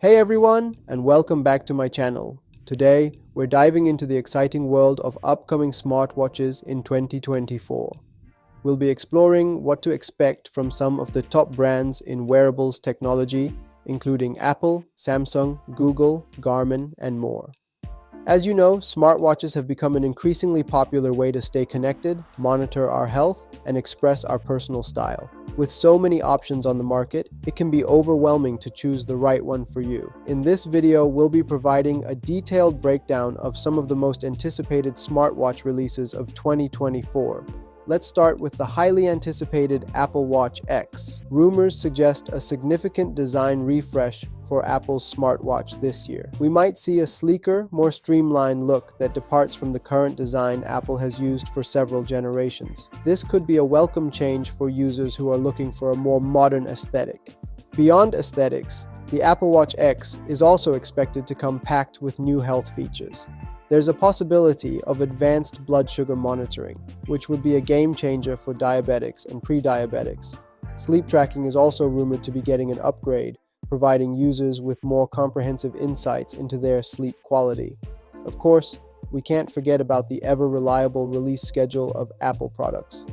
Hey everyone, and welcome back to my channel. Today, we're diving into the exciting world of upcoming smartwatches in 2024. We'll be exploring what to expect from some of the top brands in wearables technology, including Apple, Samsung, Google, Garmin, and more. As you know, smartwatches have become an increasingly popular way to stay connected, monitor our health, and express our personal style. With so many options on the market, it can be overwhelming to choose the right one for you. In this video, we'll be providing a detailed breakdown of some of the most anticipated smartwatch releases of 2024. Let's start with the highly anticipated Apple Watch X. Rumors suggest a significant design refresh for Apple's smartwatch this year. We might see a sleeker, more streamlined look that departs from the current design Apple has used for several generations. This could be a welcome change for users who are looking for a more modern aesthetic. Beyond aesthetics, the Apple Watch X is also expected to come packed with new health features. There's a possibility of advanced blood sugar monitoring, which would be a game changer for diabetics and pre-diabetics. Sleep tracking is also rumored to be getting an upgrade, providing users with more comprehensive insights into their sleep quality. Of course, we can't forget about the ever-reliable release schedule of Apple products.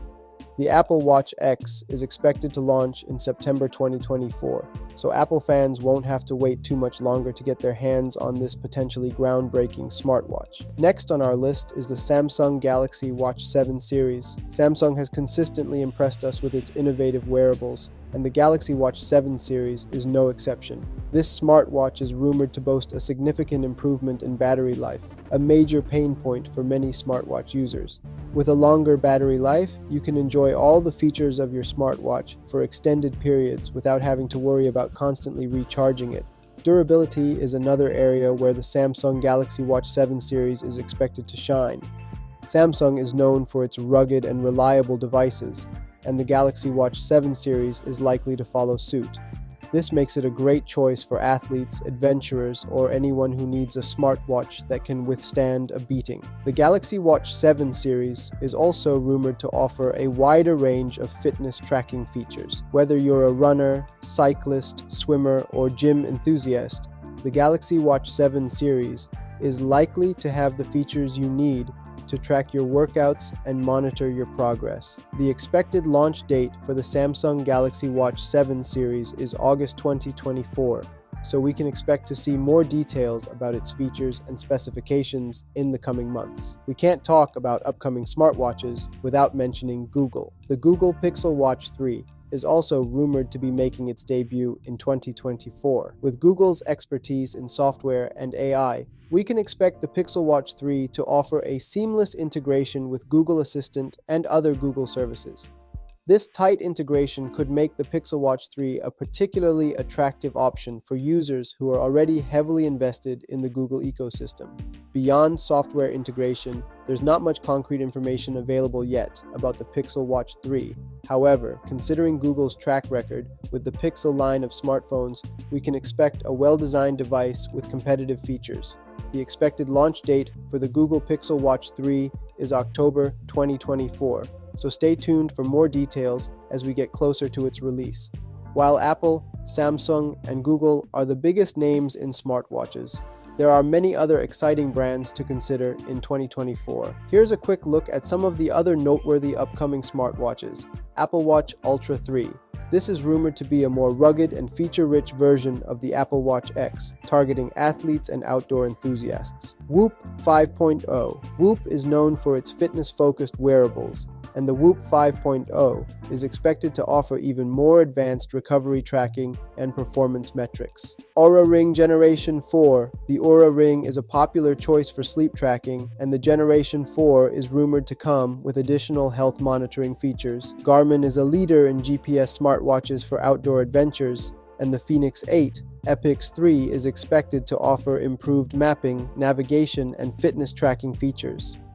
The Apple Watch X is expected to launch in September 2024, so Apple fans won't have to wait too much longer to get their hands on this potentially groundbreaking smartwatch. Next on our list is the Samsung Galaxy Watch 7 series. Samsung has consistently impressed us with its innovative wearables, and the Galaxy Watch 7 series is no exception. This smartwatch is rumored to boast a significant improvement in battery life, a major pain point for many smartwatch users. With a longer battery life, you can enjoy all the features of your smartwatch for extended periods without having to worry about constantly recharging it. Durability is another area where the Samsung Galaxy Watch 7 series is expected to shine. Samsung is known for its rugged and reliable devices, and the Galaxy Watch 7 series is likely to follow suit. This makes it a great choice for athletes, adventurers, or anyone who needs a smartwatch that can withstand a beating. The Galaxy Watch 7 series is also rumored to offer a wider range of fitness tracking features. Whether you're a runner, cyclist, swimmer, or gym enthusiast, the Galaxy Watch 7 series is likely to have the features you need to track your workouts and monitor your progress. The expected launch date for the Samsung Galaxy Watch 7 series is August 2024, so we can expect to see more details about its features and specifications in the coming months. We can't talk about upcoming smartwatches without mentioning Google. The Google Pixel Watch 3 is also rumored to be making its debut in 2024. With Google's expertise in software and AI, we can expect the Pixel Watch 3 to offer a seamless integration with Google Assistant and other Google services. This tight integration could make the Pixel Watch 3 a particularly attractive option for users who are already heavily invested in the Google ecosystem. Beyond software integration, there's not much concrete information available yet about the Pixel Watch 3. However, considering Google's track record with the Pixel line of smartphones, we can expect a well-designed device with competitive features. The expected launch date for the Google Pixel Watch 3 is October 2024, so stay tuned for more details as we get closer to its release. While Apple, Samsung, and Google are the biggest names in smartwatches, there are many other exciting brands to consider in 2024. Here's a quick look at some of the other noteworthy upcoming smartwatches. Apple Watch Ultra 3. This is rumored to be a more rugged and feature-rich version of the Apple Watch X, targeting athletes and outdoor enthusiasts. Whoop 5.0. Whoop is known for its fitness-focused wearables, and the Whoop 5.0 is expected to offer even more advanced recovery tracking and performance metrics. Oura Ring Generation 4. The Oura Ring is a popular choice for sleep tracking, and the Generation 4 is rumored to come with additional health monitoring features. Garmin is a leader in GPS smartwatches for outdoor adventures, and the Fenix 8 Epix 3 is expected to offer improved mapping, navigation, and fitness tracking features.